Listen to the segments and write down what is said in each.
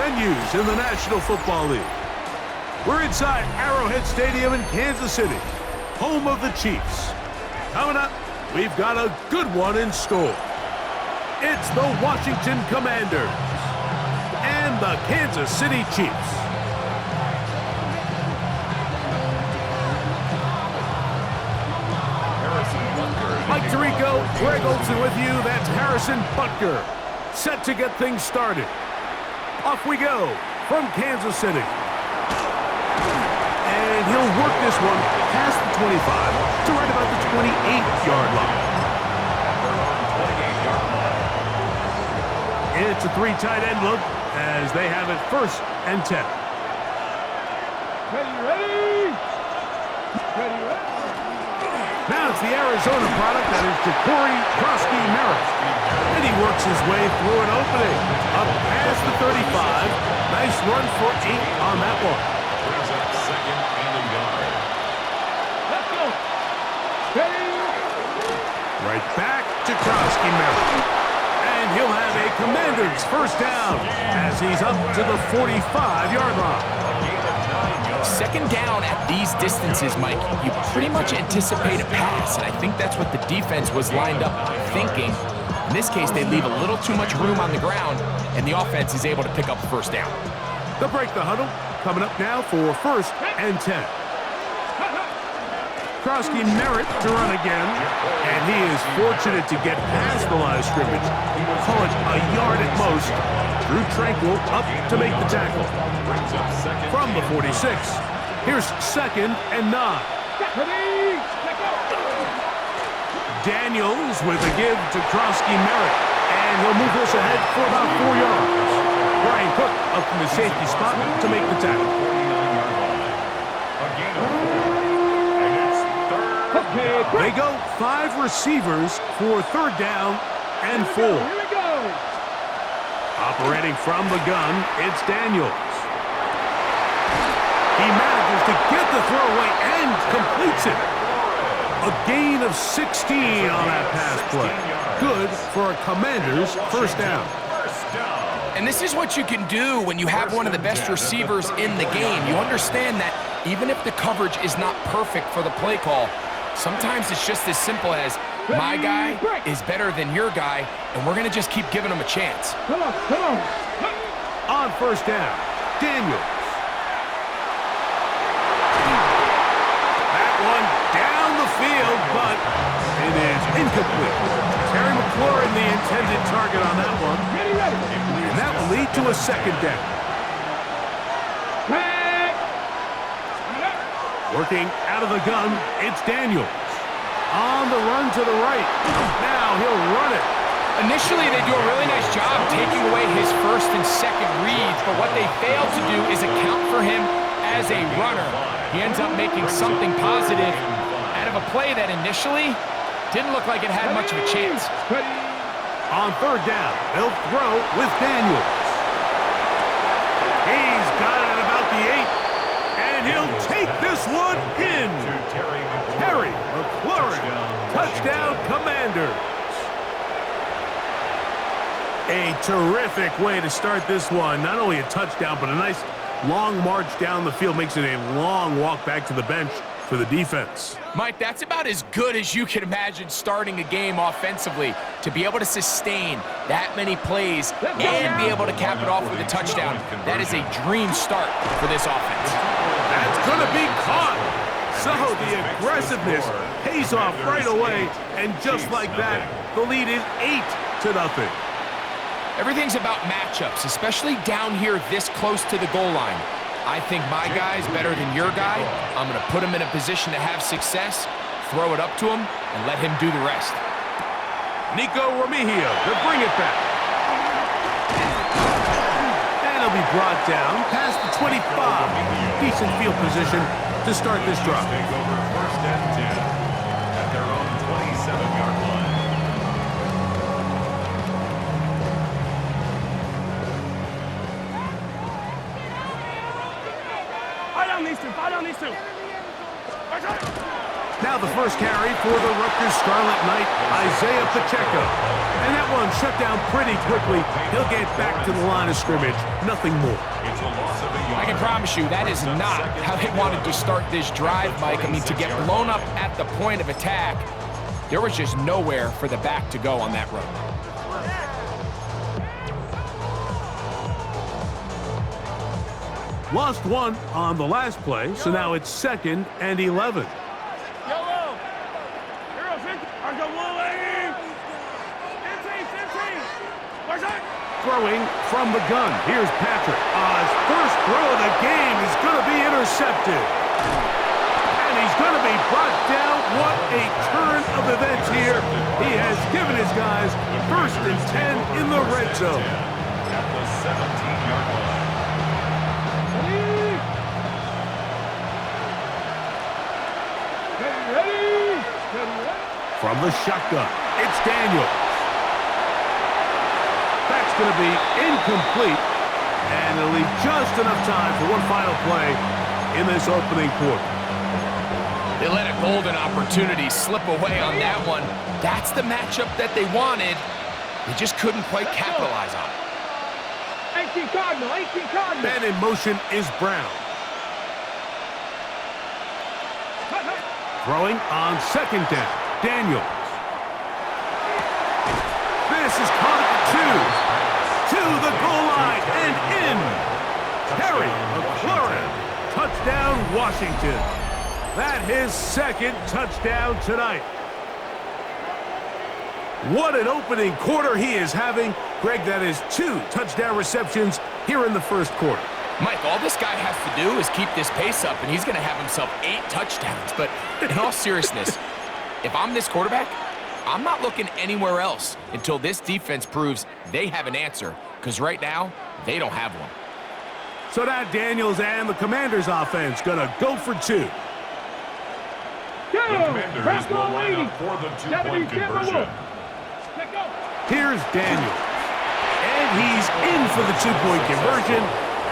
venues in the National Football League. We're inside Arrowhead Stadium in Kansas City, home of the Chiefs. Coming up, we've got a good one in store. It's the Washington Commanders and the Kansas City Chiefs. Mike Tirico, Greg Olsen with you. That's Harrison Butker, set to get things started. Off we go from Kansas City. And he'll work this one past the 25 to right about the 28-yard line. It's a three tight end look as they have it 1st and 10. Ready. Now it's the Arizona product, that is Ja'Cory Merritt. And he works his way through an opening. Up past the 35. Nice run for 8 on that one. Brings up 2nd and a yard. Let's go. Ready. Right back to Merritt. And he'll have a Commanders 1st down as he's up to the 45-yard line. 2nd down at these distances, Mike, you pretty much anticipate a pass, and I think that's what the defense was lined up thinking. In this case, they leave a little too much room on the ground, and the offense is able to pick up 1st down. They'll break the huddle. Coming up now for 1st and 10. Merritt to run again, and he is fortunate to get past the line of scrimmage. Call it a yard at most. Drew Tranquill up to make the tackle. From the 46, here's 2nd and 9. Daniels with a give to Merritt, and he'll move this ahead for about 4 yards. Brian Cook up from the safety spot to make the tackle. They go 5 receivers for 3rd down and 4. Here we go. Operating from the gun, it's Daniels. He manages to get the throw away and completes it. A gain of 16 on that pass play. Good for a Commanders 1st down. And this is what you can do when you have one of the best receivers in the game. You understand that even if the coverage is not perfect for the play call, sometimes it's just as simple as my guy is better than your guy, and we're going to just keep giving him a chance. Come on. On 1st down, Daniels. That one down the field, but it is incomplete. Terry McLaurin, the intended target on that one. Ready. And that will lead to a 2nd down. Working out of the gun, it's Daniels. On the run to the right. Now he'll run it. Initially, they do a really nice job taking away his 1st and 2nd reads, but what they fail to do is account for him as a runner. He ends up making something positive out of a play that initially didn't look like it had much of a chance. On 3rd down, they'll throw with Daniels. He's got it at about the 8. And he'll take this one in. Terry McLaurin, touchdown Commanders. A terrific way to start this one. Not only a touchdown, but a nice long march down the field. Makes it a long walk back to the bench for the defense. Mike, that's about as good as you can imagine starting a game offensively. To be able to sustain that many plays and be able to cap it off with a touchdown, that is a dream start for this offense. That's going to be caught. So the aggressiveness pays off right away, and just like that, the lead is 8-0. Everything's about matchups, especially down here this close to the goal line. I think my guy's better than your guy. I'm going to put him in a position to have success, throw it up to him, and let him do the rest. Nico Remigio to bring it back. And he'll be brought down past the 25. Decent field position to start this drive. Take over 1st and 10 at their own 27-yard line. Fight on these two. Now the first carry for the Rutgers Scarlet Knight, Isaiah Pacheco. And that one shut down pretty quickly. He'll get back to the line of scrimmage. Nothing more. It's a loss of a yard. I can promise you that is not how they wanted to start this drive, Mike. I mean, to get blown up at the point of attack, there was just nowhere for the back to go on that road. Lost one on the last play, so now it's 2nd and 11. Yellow. Hero 50. Argo Woolley. 15. Where's that? Throwing from the gun. Here's Patrick. His first throw of the game is going to be intercepted. And he's going to be brought down. What a turn of events here. He has given his guys 1st and 10 in the red zone. At the 17-yard line. From the shotgun, it's Daniels. That's going to be incomplete, and it'll leave just enough time for one final play in this opening quarter. They let a golden opportunity slip away on that one. That's the matchup that they wanted. They just couldn't quite capitalize on it. 18 Cardinal. Then in motion is Brown. Throwing on 2nd down. Daniels. This is caught at 2. To the goal line and in. Terry McLaurin. Touchdown, Washington. That his 2nd touchdown tonight. What an opening quarter he is having. Greg, that is 2 touchdown receptions here in the 1st quarter. Mike, all this guy has to do is keep this pace up, and he's going to have himself 8 touchdowns. But in all seriousness, if I'm this quarterback, I'm not looking anywhere else until this defense proves they have an answer, because right now, they don't have one. So that Daniels and the Commanders offense going to go for 2. The Commanders will line up for the 2-point conversion. Here's Daniels. And he's in for the 2-point conversion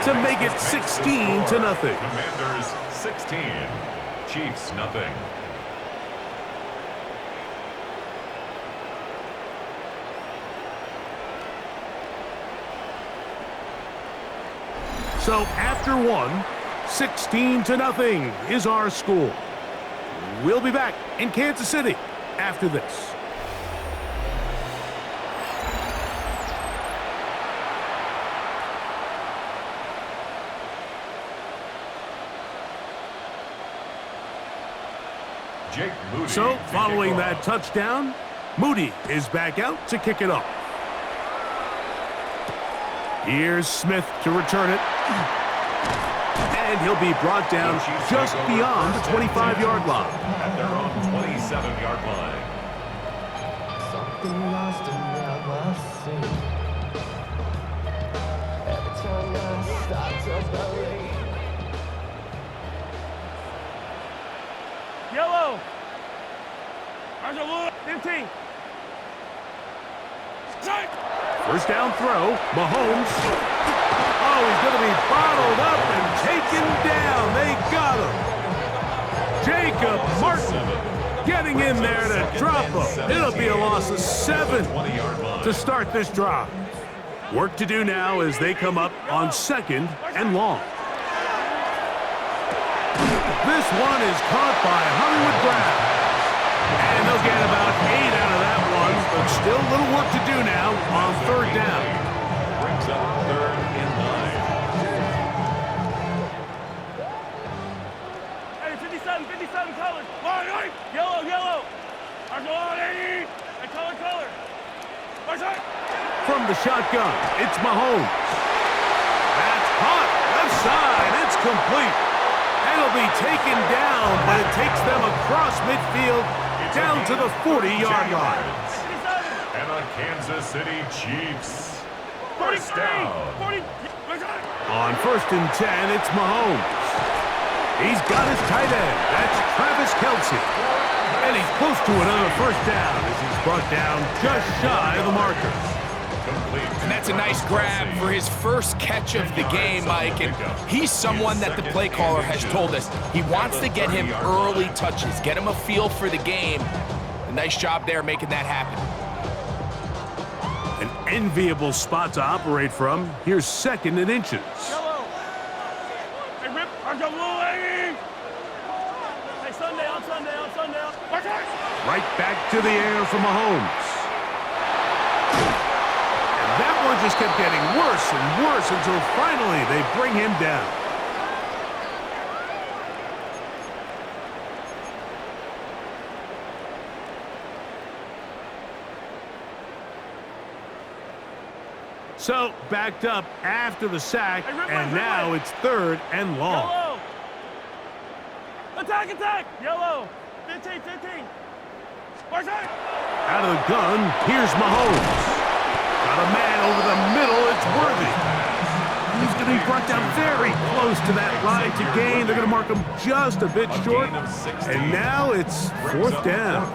to make it 16-0. Commanders 16, Chiefs nothing. So after 1, 16-0 is our score. We'll be back in Kansas City after this. Jake Moody. So following that touchdown, Moody is back out to kick it off. Here's Smith to return it. And he'll be brought down just beyond the 25-yard line. At their own 27-yard line. Something lost and never seen. Every time I start to believe. Yellow. Argo Woolley. 15. Strike. First down throw, Mahomes. Oh, he's going to be bottled up and taken down. They got him. Jacob Martin getting in there to drop him. It'll be a loss of 7 to start this drive. Work to do now as they come up on 2nd and long. This one is caught by Hollywood Brown. And they'll get about 8 out of that one, but still a little work to do now on 3rd down. Brings up 3rd and 9. Hey, 57 colors. Line. Yellow. Argo Woolley. And color. Where's that? From the shotgun, it's Mahomes. That's caught. Left side. It's complete. And it'll be taken down, but it takes them across midfield down to the 40-yard line. And the Kansas City Chiefs. 43. down. 40. Where's that? On 1st and 10, it's Mahomes. He's got his tight end. That's Travis Kelce. And he's close to another 1st down as he's brought down just shy of the marker. And that's a nice grab for his first catch of the game, Mike. And he's someone that the play caller has told us he wants to get him early touches, get him a feel for the game. A nice job there making that happen. enviable spot to operate from. Here's 2nd and inches. Yellow. Hey, Rip, our blue lady. Hey, Sunday, on Sunday, on Sunday. Watch out. Right back to the air for Mahomes. And that one just kept getting worse and worse until finally they bring him down. So, backed up after the sack, and now it's 3rd and long. Yellow. Attack, attack. Yellow. 15, 15. Watch out. Out of the gun, here's Mahomes. Got a man over the middle, it's Worthy. He's going to be brought down very close to that line to gain. They're going to mark him just a bit short. And now it's 4th down.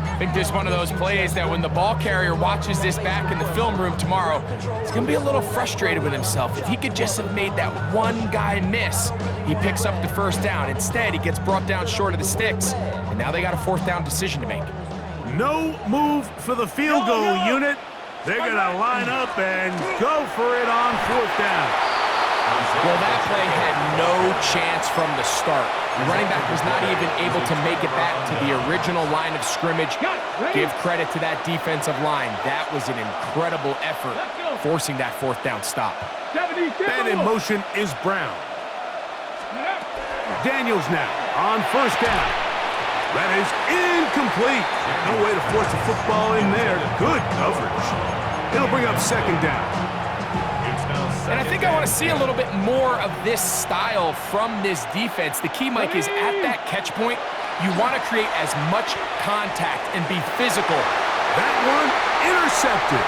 I think this is one of those plays that when the ball carrier watches this back in the film room tomorrow, he's going to be a little frustrated with himself. If he could just have made that one guy miss, he picks up the 1st down. Instead, he gets brought down short of the sticks, and now they got a 4th down decision to make. No move for the field goal unit. They're going to line up and go for it on 4th down. Well, that play had no chance from the start. The running back was not even able to make it back to the original line of scrimmage. Give credit to that defensive line. That was an incredible effort, forcing that 4th down stop. And in motion is Brown. Daniels now on 1st down. That is incomplete. No way to force the football in there. Good coverage. It'll bring up 2nd down. And I think I want to see a little bit more of this style from this defense. The key, Mike, is at that catch point, you want to create as much contact and be physical. That one intercepted.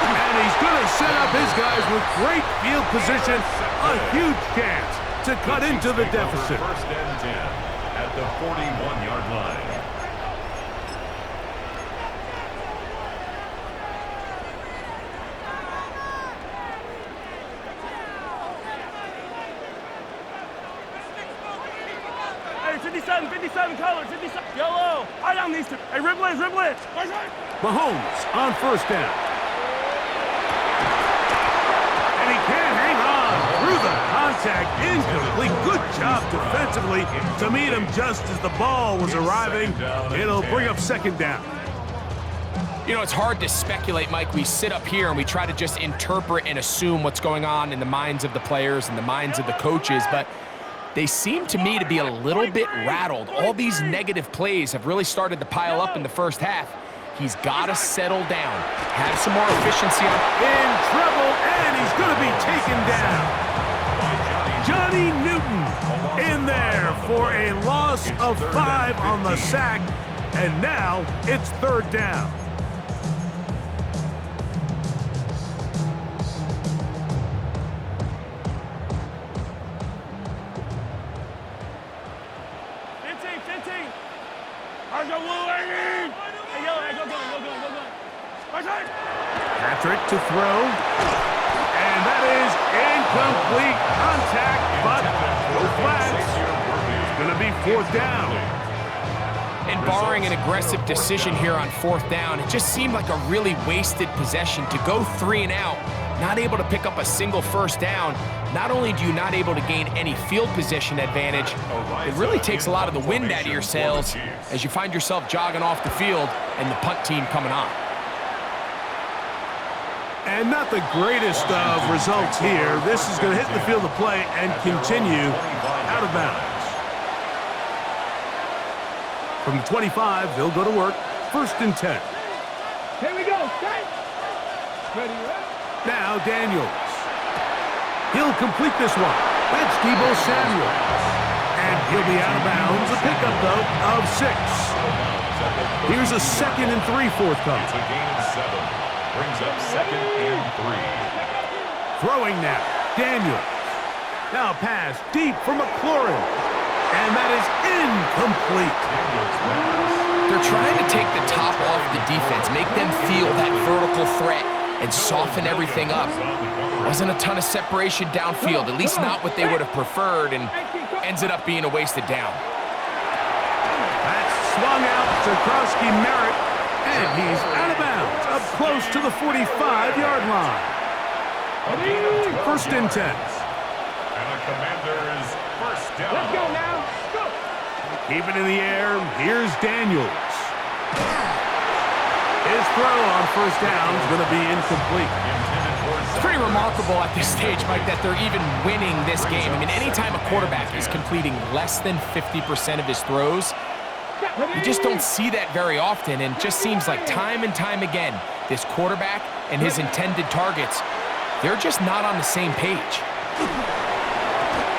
And he's going to set up his guys with great field position. A huge chance to cut into the deficit. 1st and 10 at the 41-yard line. Hey, 57, 57 colors, 57. Yellow. Eye down these two. Hey, Riblets, Riblets. Watch out. Mahomes on 1st down. And he can't hang on through the contact. Incomplete. Good job defensively to meet him just as the ball was arriving. It'll bring up 2nd down. You know, it's hard to speculate, Mike. We sit up here and we try to just interpret and assume what's going on in the minds of the players and the minds of the coaches, but they seem to me to be a little bit rattled. All these negative plays have really started to pile up in the 1st half. He's got to settle down, have some more efficiency on. In trouble, and he's going to be taken down. Johnny Newton in there for a loss of 5 on the sack, and now it's 3rd down. Patrick to throw, and that is incomplete contact, but no flags. It's going to be 4th down. And barring an aggressive decision here on 4th down, it just seemed like a really wasted possession to go 3 and out, not able to pick up a single 1st down. Not only do you not able to gain any field position advantage, it really takes a lot of the wind out of your sails as you find yourself jogging off the field and the punt team coming on. And not the greatest of results here. This is going to hit the field of play and continue out of bounds. From the 25, they'll go to work. 1st and 10. Here we go. Okay. Ready, Now Daniels. He'll complete this one. That's Deebo Samuel. And he'll be out of bounds. A pickup, though, of 6. Here's a 2nd and 3 forthcoming. It's a gain of 7. Brings up 2nd and 3. Throwing now. Daniels. Now a pass deep for McLaurin. And that is incomplete. They're trying to take the top off the defense, make them feel that vertical threat, and soften everything up. Wasn't a ton of separation downfield, at least not what they would have preferred, and ends it up being a wasted down. That's swung out to Krosky Merritt, and he's out of bounds. A close to the 45-yard line. First and 10. And the Commanders first down. Let's go now. Go. Keep it in the air. Here's Daniels. His throw on first down is going to be incomplete. It's pretty remarkable at this stage, Mike, that they're even winning this game. I mean, anytime a quarterback is completing less than 50% of his throws, you just don't see that very often, and it just seems like time and time again, this quarterback and his intended targets, they're just not on the same page.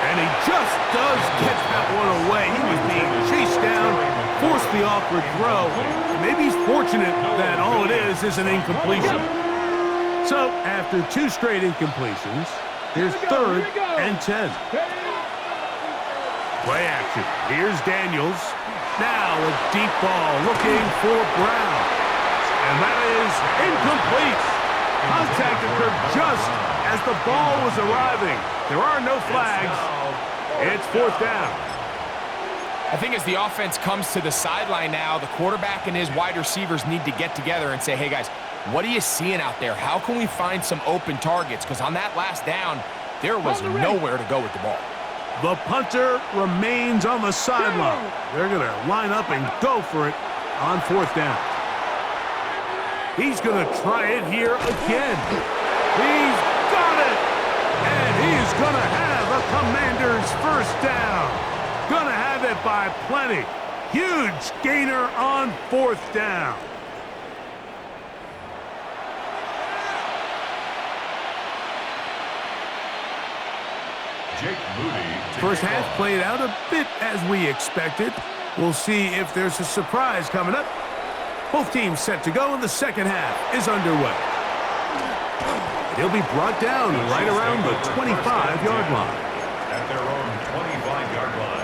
And he just does get that one away. He was being chased down, forced the awkward throw. Maybe he's fortunate that all it is an incompletion. So, after 2 straight incompletions, here's third and 10. Play action. Here's Daniels. Now a deep ball looking for Brown. And that is incomplete. Contact occurred just as the ball was arriving. There are no flags. It's fourth down. I think as the offense comes to the sideline now, the quarterback and his wide receivers need to get together and say, hey, guys, what are you seeing out there? How can we find some open targets? Because on that last down, there was nowhere to go with the ball. The punter remains on the sideline. They're going to line up and go for it on fourth down. He's going to try it here again. He's got it! And he's going to have a Commander's first down. Going to have it by plenty. Huge gainer on fourth down. Jake Moody. First half played out a bit as we expected. We'll see if there's a surprise coming up. Both teams set to go, and the second half is underway. He'll be brought down right around the 25-yard line. At their own 25-yard line.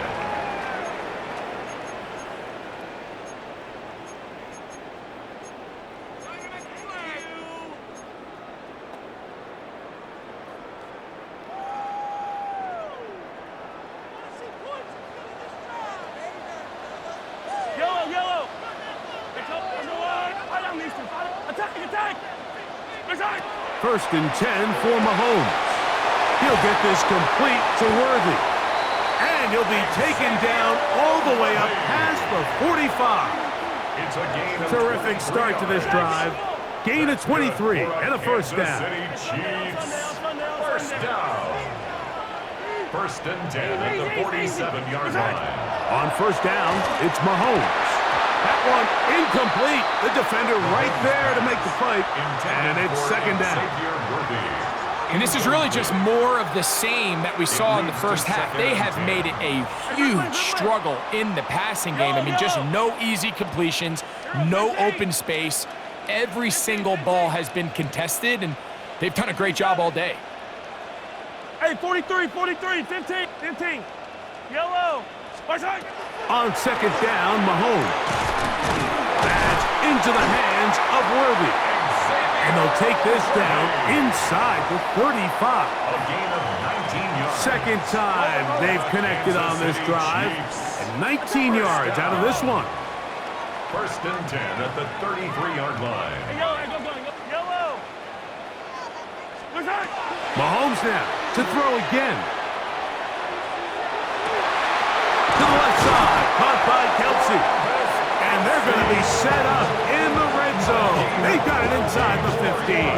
Yellow. Attack. First and 10 for Mahomes. He'll get this complete to Worthy. And he'll be taken down all the way up past the 45. It's a gain of Terrific start to this drive. Gain of 23 and a first down. Kansas City Chiefs. First down. First and 10 at the 47-yard line. On first down, it's Mahomes. That one incomplete. The defender right there to make the play. And it's second down. And this is really just more of the same that we saw in the first half. They have made it a huge struggle in the passing game. I mean, just no easy completions, no open space. Every single ball has been contested, and they've done a great job all day. Hey, 43, 15. Yellow. On second down, Mahomes. That's into the hands of Worthy. And they'll take this down inside the 35. A gain of 19 yards. Second time they've connected on this drive. And 19 yards out of this one. First and 10 at the 33-yard line. Hey, yellow. Mahomes now to throw again. To the left side, caught by Kelsey. And they're going to be set up in the red zone. They've got it inside the 15.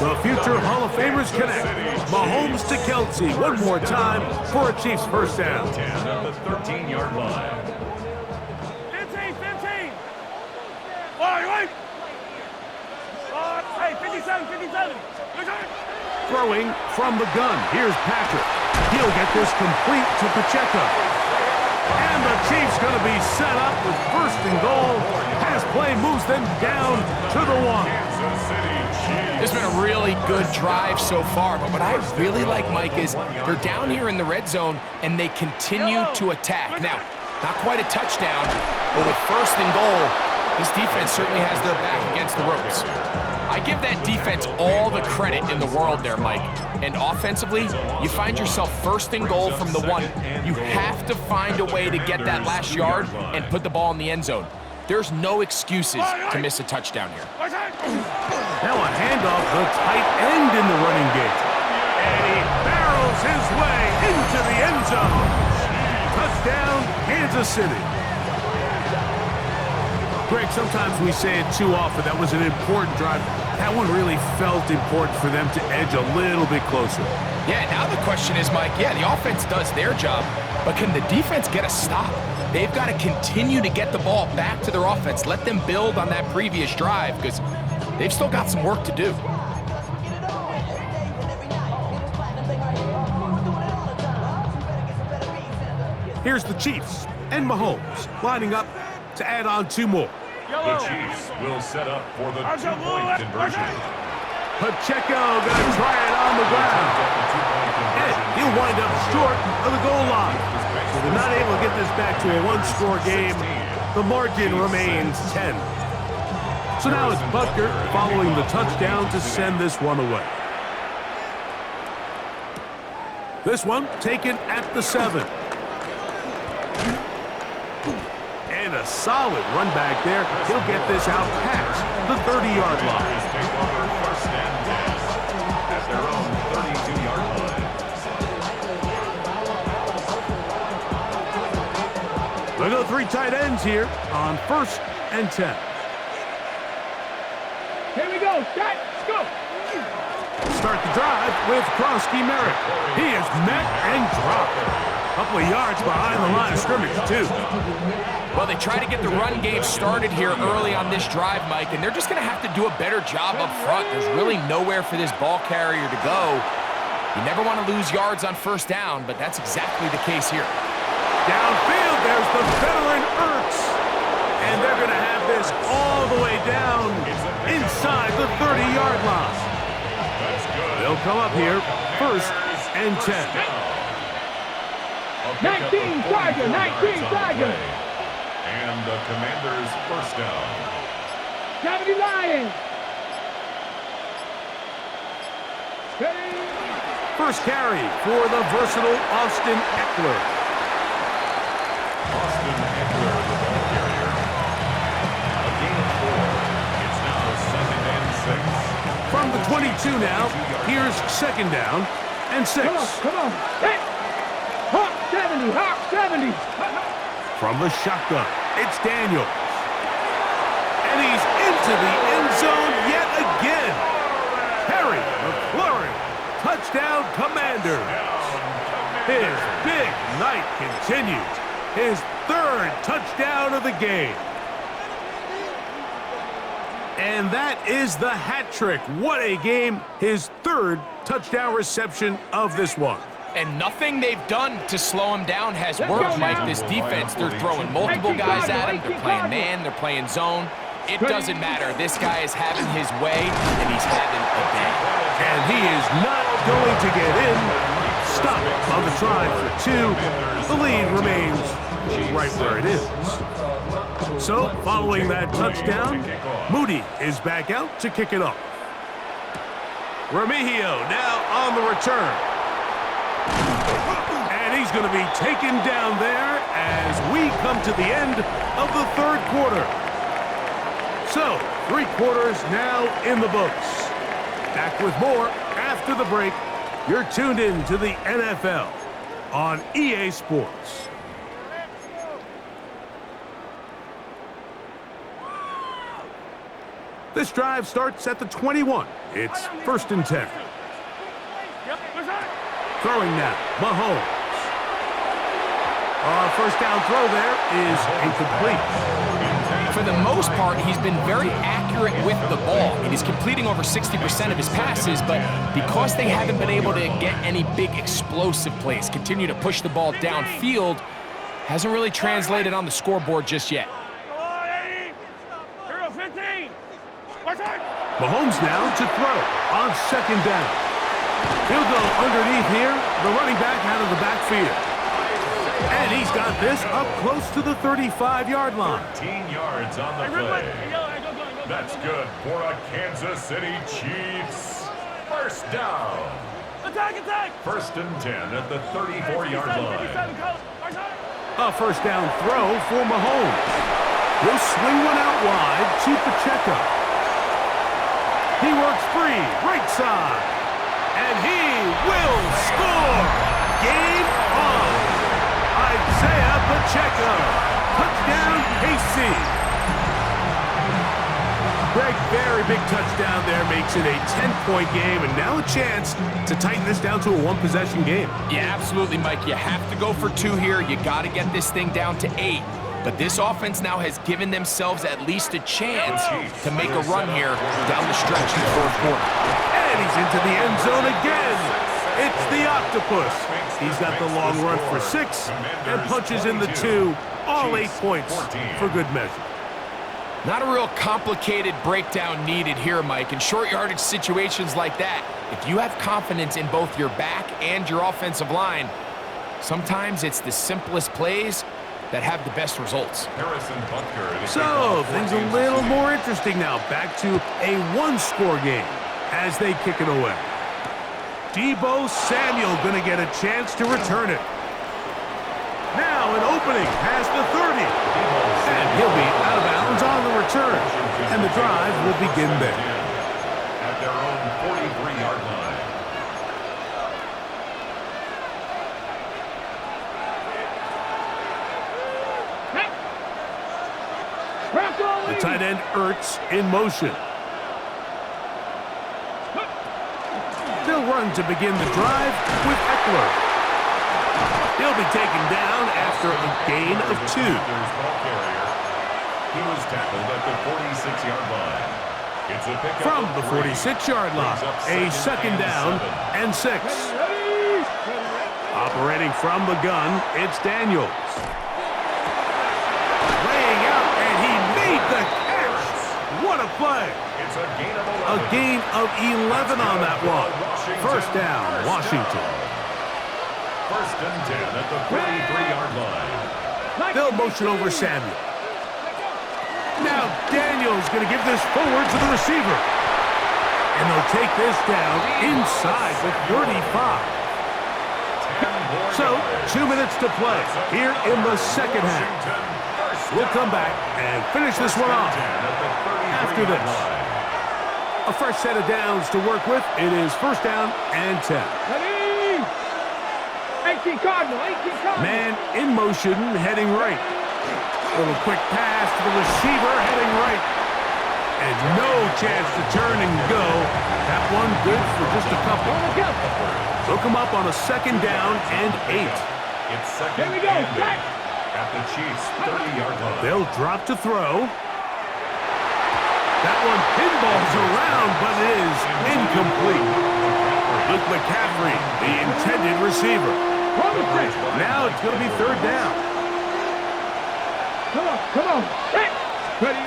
The future Hall of Famers connect. Mahomes to Kelsey one more time for a Chiefs first down. 10 at the 13-yard line. 15. Wait. Hey, 57. Throwing from the gun. Here's Patrick. He'll get this complete to Pacheco. And the Chiefs going to be set up with first and goal. Pass play moves them down to the 1. This has been a really good drive so far, but what I really like, Mike, is they're down here in the red zone, and they continue to attack. Now, not quite a touchdown, but with first and goal, this defense certainly has their back against the ropes. I give that defense all the credit in the world there, Mike. And offensively, you find yourself first and goal from the 1. You have to find a way to get that last yard and put the ball in the end zone. There's no excuses to miss a touchdown here. Now a handoff, the tight end in the running game. And he barrels his way into the end zone. Touchdown, Kansas City. Greg, sometimes we say it too often. That was an important drive. That one really felt important for them to edge a little bit closer. Yeah, now the question is, Mike, yeah, the offense does their job, but can the defense get a stop? They've got to continue to get the ball back to their offense. Let them build on that previous drive because they've still got some work to do. Here's the Chiefs and Mahomes lining up to add on 2 more. The Chiefs will set up for the two-point conversion. Pacheco gonna try it on the ground. And he'll wind up short of the goal line. So they're not able to get this back to a 1-score game. The margin remains 10. So now it's Butker following the touchdown to send this one away. This one taken at the 7. And a solid run back there. He'll get this out past the 30-yard line. First and 10 at their own 32-yard line. We'll go 3 tight ends here on 1st and 10. Here we go. Let's go. Start the drive with Krosky Merritt. He is met and dropped. A couple of yards behind the line of scrimmage, too. Well, they try to get the run game started here early on this drive, Mike, and they're just going to have to do a better job up front. There's really nowhere for this ball carrier to go. You never want to lose yards on 1st down, but that's exactly the case here. Downfield, there's the veteran Ertz. And they're going to have this all the way down inside the 30-yard line. They'll come up here 1st and 10. 19 Tiger, 19 Tiger. And the Commanders' first down. 70 Lions. First carry for the versatile Austin Eckler. Austin Eckler, the ball carrier. A gain of 4. It's now 2nd and 6. From the 22 now, here's 2nd down and 6. Come on. Hey. Hawk 70, Hawk 70. From the shotgun, it's Daniels. And he's into the end zone yet again. Harry McLaurin, touchdown Commanders. His big night continues. His 3rd touchdown of the game. And that is the hat trick. What a game. His 3rd touchdown reception of this one. And nothing they've done to slow him down has worked, Mike. This defense, they're throwing multiple guys at him. They're playing man, they're playing zone. It doesn't matter. This guy is having his way, and he's having a day. And he is not going to get in. Stop on the try for 2. The lead remains right where it is. So, following that touchdown, Moody is back out to kick it off. Remigio now on the return. And he's going to be taken down there as we come to the end of the 3rd quarter. So, 3 quarters now in the books. Back with more after the break. You're tuned in to the NFL on EA Sports. This drive starts at the 21. It's 1st and 10. Throwing now, Mahomes. First down throw there is incomplete. For the most part, he's been very accurate with the ball, and he's completing over 60% of his passes, but because they haven't been able to get any big explosive plays, continue to push the ball downfield, hasn't really translated on the scoreboard just yet. Mahomes now to throw on 2nd down. He'll go underneath here, the running back out of the backfield. And he's got this up close to the 35-yard line. 13 yards on the play. That's good for a Kansas City Chiefs. First down. Attack! 1st and 10 at the 34-yard line. A first down throw for Mahomes. He'll swing one out wide to Pacheco. He works free, right side. And he will score. Game on. Isaiah Pacheco. Touchdown, KC. Greg, very big touchdown there, makes it a 10-point game, and now a chance to tighten this down to a one-possession game. Yeah, absolutely, Mike. You have to go for 2 here. You got to get this thing down to 8. But this offense now has given themselves at least a chance to make a run here down the stretch in the fourth quarter. And he's into the end zone again. It's the Octopus. He's got the long run for 6 and punches in the 2. All 8 points for good measure. Not a real complicated breakdown needed here, Mike. In short yardage situations like that, if you have confidence in both your back and your offensive line, sometimes it's the simplest plays that have the best results. So, things a little more interesting now. Back to a 1-score game as they kick it away. Deebo Samuel going to get a chance to return it. Now an opening past the 30. And he'll be out of bounds on the return. And the drive will begin there. At their own 43-yard line. The tight end Ertz in motion. They'll run to begin the drive with Eckler. He'll be taken down after a gain of 2. He was tackled at the 46-yard line. It's a pickup From the 46-yard line, a second down and 6. Operating from the gun, it's Daniels. Laying out, and he made the catch. What a play. It's a gain of 11. A gain of 11 on that one. First down, Washington. First and 10 at the 33-yard line. They'll motion over Samuel. Now Daniels going to give this forward to the receiver. And they'll take this down inside the 35. So, 2 minutes to play here in the second half. We'll come back and finish this one off after this. A fresh set of downs to work with. It is first down and 10. 18 Cardinal. Man in motion, heading right. Little quick pass to the receiver, heading right. And no chance to turn and go. That one good for just a couple. They'll come up on a second down and 8. It's second and 8 at the Chiefs' 30-yard line. They'll drop to throw. That one pinballs around, but it is incomplete. Luke McCaffrey, the intended receiver. Now it's going to be third down. Come on. Ready.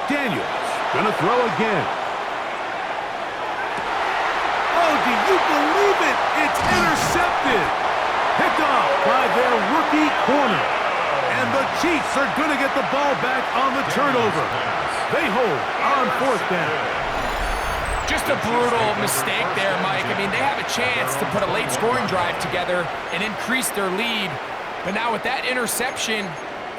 Daniels going to throw again. Oh, do you believe it? It's intercepted. Picked off by their rookie corner. And the Chiefs are going to get the ball back on the turnover. They hold on fourth down. Just a brutal mistake there, Mike. I mean, they have a chance to put a late scoring drive together and increase their lead. But now with that interception,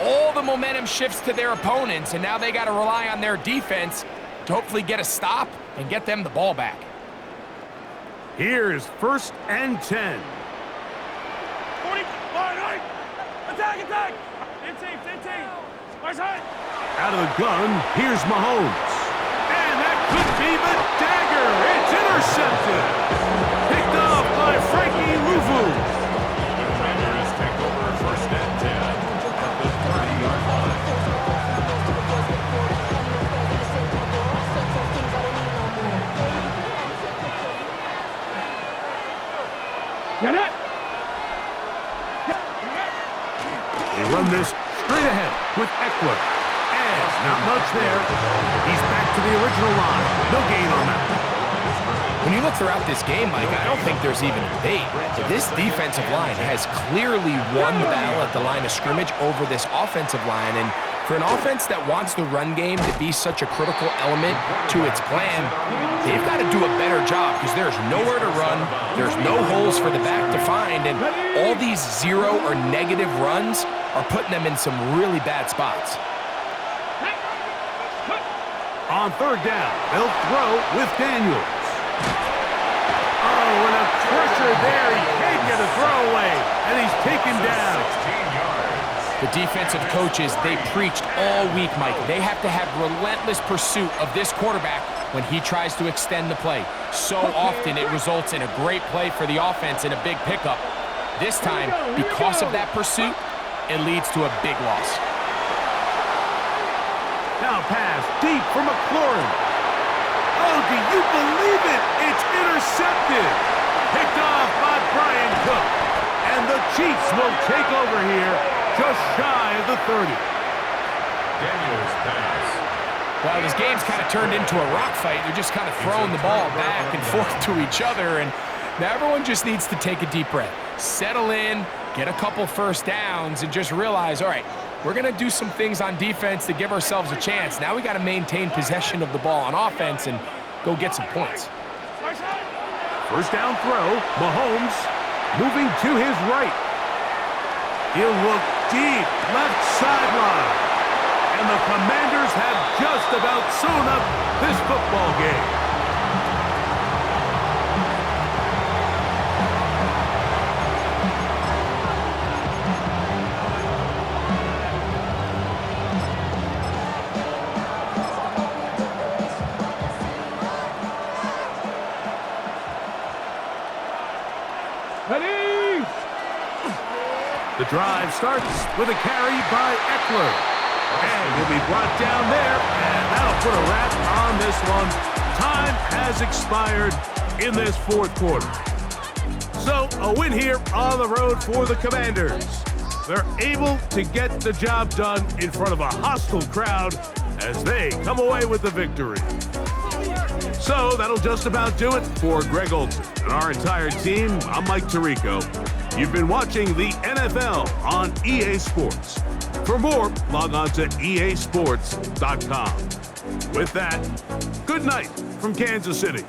all the momentum shifts to their opponents, and now they got to rely on their defense to hopefully get a stop and get them the ball back. Here's first and 10. 40, attack! 15. Where's Hunt? Out of the gun, here's Mahomes. And that could be the dagger. It's intercepted. Picked off by Frankie Luvu. The Commanders take over first and 10 at the 30-yard line. Get it! They run this straight ahead with Eckler. And not much there. He's back to the original line. No gain on that. When you look throughout this game, Mike, I don't think there's even a debate. This defensive line has clearly won the battle at the line of scrimmage over this offensive line. And for an offense that wants the run game to be such a critical element to its plan, they've got to do a better job because there's nowhere to run. There's no holes for the back to find. And all these zero or negative runs are putting them in some really bad spots. On third down, they'll throw with Daniels. Oh, and a pressure there. He can't get a throwaway, and he's taken down. 16 yards. The defensive coaches, they preached all week, Mike. They have to have relentless pursuit of this quarterback when he tries to extend the play. So often it results in a great play for the offense and a big pickup. This time, because of that pursuit, it leads to a big loss. Now pass deep for McLaurin. Oh, do you believe it? It's intercepted. Picked off by Brian Cook. And the Chiefs will take over here just shy of the 30. Daniels pass. Well, this game's kind of turned into a rock fight. They're just kind of throwing the ball back and forth to each other, and now everyone just needs to take a deep breath, settle in, get a couple first downs, and just realize, all right, we're going to do some things on defense to give ourselves a chance. Now we got to maintain possession of the ball on offense and go get some points. First down throw, Mahomes moving to his right. He'll look deep, left sideline. And the Commanders have just about sewn up this football game. Ready? The drive starts with a carry by Eckler. And he'll be brought down there, and that'll put a wrap on this one. Time has expired in this fourth quarter. So, a win here on the road for the Commanders. They're able to get the job done in front of a hostile crowd as they come away with the victory. So, that'll just about do it for Greg Olson and our entire team. I'm Mike Tirico. You've been watching the NFL on EA Sports. For more, log on to easports.com. With that, good night from Kansas City.